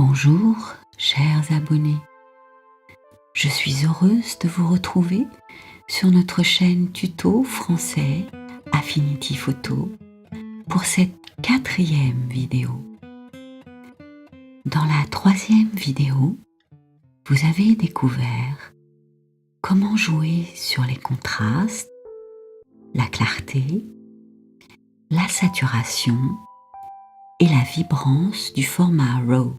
Bonjour, chers abonnés. Je suis heureuse de vous retrouver sur notre chaîne tuto français Affinity Photo pour cette 4e vidéo. Dans la 3e vidéo, vous avez découvert comment jouer sur les contrastes, la clarté, la saturation et la vibrance du format RAW.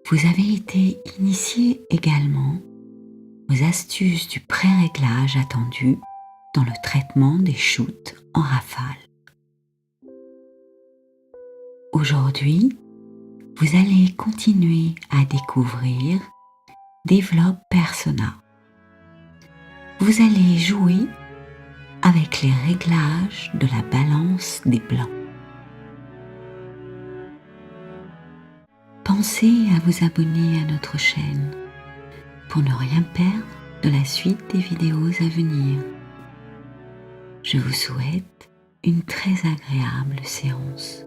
Vous avez été initié également aux astuces du pré-réglage attendu dans le traitement des shoots en rafale. Aujourd'hui, vous allez continuer à découvrir Develop Persona. Vous allez jouer avec les réglages de la balance des blancs. Pensez à vous abonner à notre chaîne pour ne rien perdre de la suite des vidéos à venir. Je vous souhaite une très agréable séance.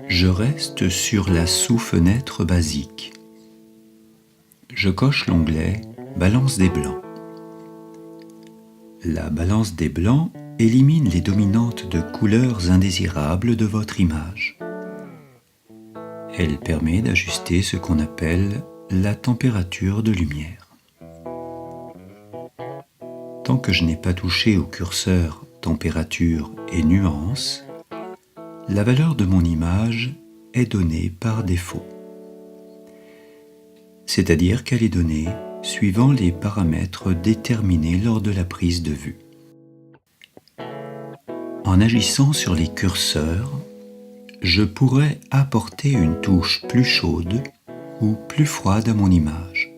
Je reste sur la sous-fenêtre basique. Je coche l'onglet « Balance des blancs ». La balance des blancs élimine les dominantes de couleurs indésirables de votre image. Elle permet d'ajuster ce qu'on appelle la température de lumière. Tant que je n'ai pas touché au curseur température et nuance, la valeur de mon image est donnée par défaut. C'est-à-dire qu'elle est donnée suivant les paramètres déterminés lors de la prise de vue. En agissant sur les curseurs, je pourrais apporter une touche plus chaude ou plus froide à mon image.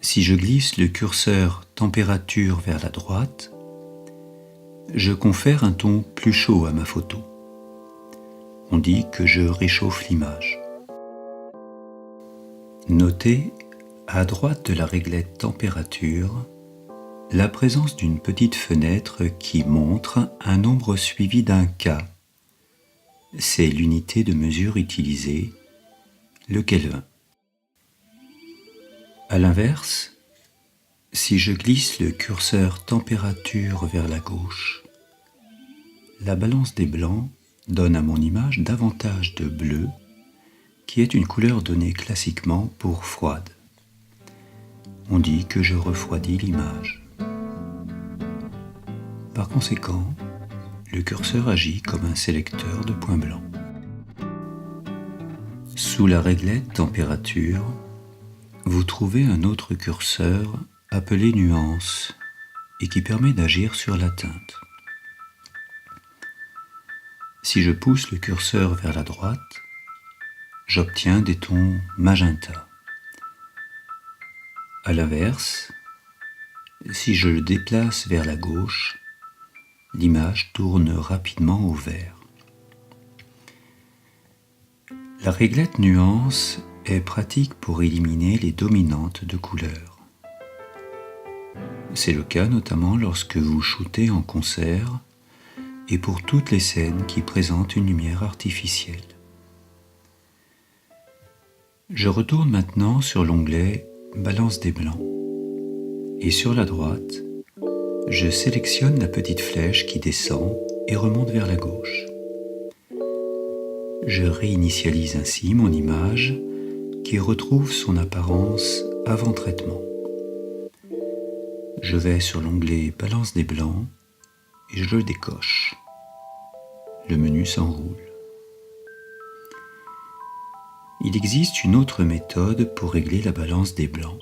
Si je glisse le curseur température vers la droite, je confère un ton plus chaud à ma photo. On dit que je réchauffe l'image. Notez, à droite de la réglette température, la présence d'une petite fenêtre qui montre un nombre suivi d'un K. C'est l'unité de mesure utilisée, le Kelvin. A l'inverse, si je glisse le curseur température vers la gauche, la balance des blancs donne à mon image davantage de bleu, qui est une couleur donnée classiquement pour froide. On dit que je refroidis l'image. Par conséquent, le curseur agit comme un sélecteur de points blancs. Sous la réglette température, vous trouvez un autre curseur appelé nuance et qui permet d'agir sur la teinte. Si je pousse le curseur vers la droite, j'obtiens des tons magenta. A l'inverse, si je le déplace vers la gauche, l'image tourne rapidement au vert. La réglette nuance est pratique pour éliminer les dominantes de couleurs. C'est le cas notamment lorsque vous shootez en concert et pour toutes les scènes qui présentent une lumière artificielle. Je retourne maintenant sur l'onglet Balance des blancs et sur la droite, je sélectionne la petite flèche qui descend et remonte vers la gauche. Je réinitialise ainsi mon image qui retrouve son apparence avant traitement. Je vais sur l'onglet Balance des blancs et je le décoche. Le menu s'enroule. Il existe une autre méthode pour régler la balance des blancs.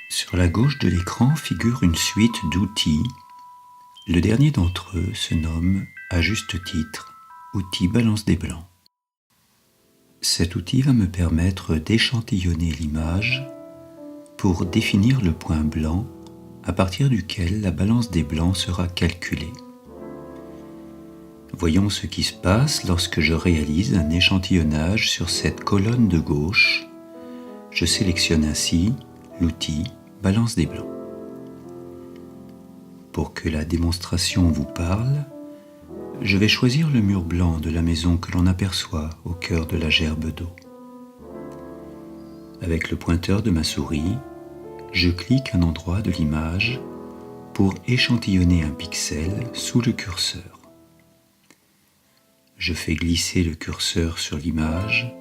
Sur la gauche de l'écran figure une suite d'outils. Le dernier d'entre eux se nomme, à juste titre, outil balance des blancs. Cet outil va me permettre d'échantillonner l'image pour définir le point blanc à partir duquel la balance des blancs sera calculée. Voyons ce qui se passe lorsque je réalise un échantillonnage sur cette colonne de gauche. Je sélectionne ainsi l'outil balance des blancs. Pour que la démonstration vous parle, je vais choisir le mur blanc de la maison que l'on aperçoit au cœur de la gerbe d'eau. Avec le pointeur de ma souris, je clique un endroit de l'image pour échantillonner un pixel sous le curseur. Je fais glisser le curseur sur l'image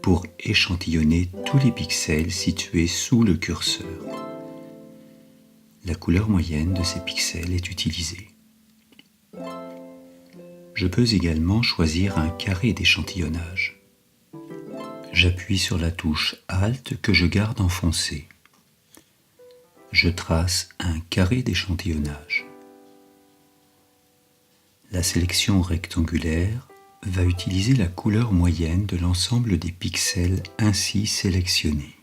pour échantillonner tous les pixels situés sous le curseur. La couleur moyenne de ces pixels est utilisée. Je peux également choisir un carré d'échantillonnage. J'appuie sur la touche Alt que je garde en foncé. Je trace un carré d'échantillonnage. La sélection rectangulaire va utiliser la couleur moyenne de l'ensemble des pixels ainsi sélectionnés.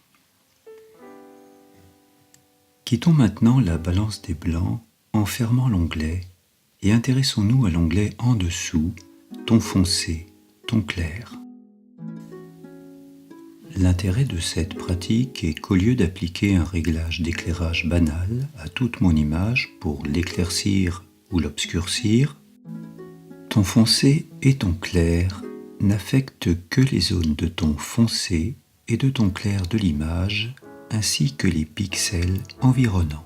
Quittons maintenant la balance des blancs en fermant l'onglet et intéressons-nous à l'onglet en dessous, ton foncé, ton clair. L'intérêt de cette pratique est qu'au lieu d'appliquer un réglage d'éclairage banal à toute mon image pour l'éclaircir ou l'obscurcir, ton foncé et ton clair n'affectent que les zones de ton foncé et de ton clair de l'image, ainsi que les pixels environnants.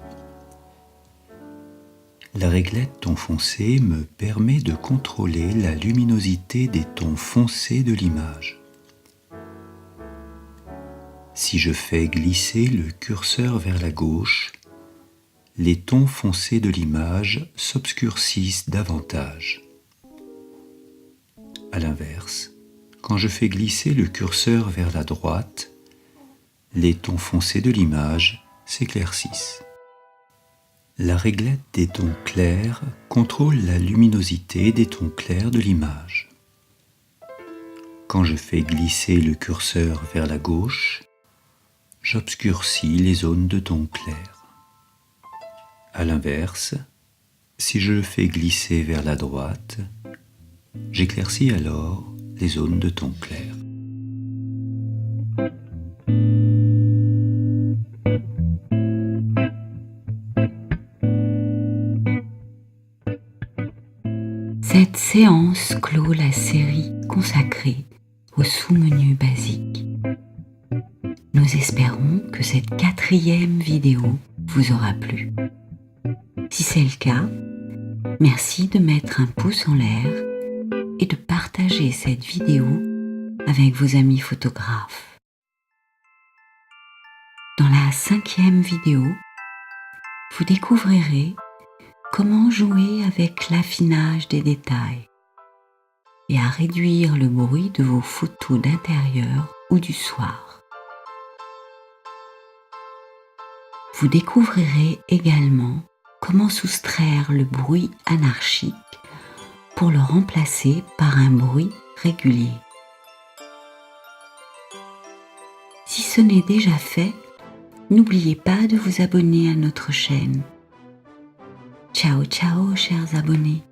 La réglette ton foncé me permet de contrôler la luminosité des tons foncés de l'image. Si je fais glisser le curseur vers la gauche, les tons foncés de l'image s'obscurcissent davantage. À l'inverse, quand je fais glisser le curseur vers la droite, les tons foncés de l'image s'éclaircissent. La réglette des tons clairs contrôle la luminosité des tons clairs de l'image. Quand je fais glisser le curseur vers la gauche, j'obscurcis les zones de tons clairs. À l'inverse, si je le fais glisser vers la droite, j'éclaircis alors les zones de tons clairs. Cette séance clôt la série consacrée au sous-menu basique. Nous espérons que cette 4e vidéo vous aura plu. Si c'est le cas, merci de mettre un pouce en l'air et de partager cette vidéo avec vos amis photographes. Dans la 5e vidéo, vous découvrirez comment jouer avec l'affinage des détails et à réduire le bruit de vos photos d'intérieur ou du soir. Vous découvrirez également comment soustraire le bruit anarchique pour le remplacer par un bruit régulier. Si ce n'est déjà fait, n'oubliez pas de vous abonner à notre chaîne. Ciao ciao chers abonnés.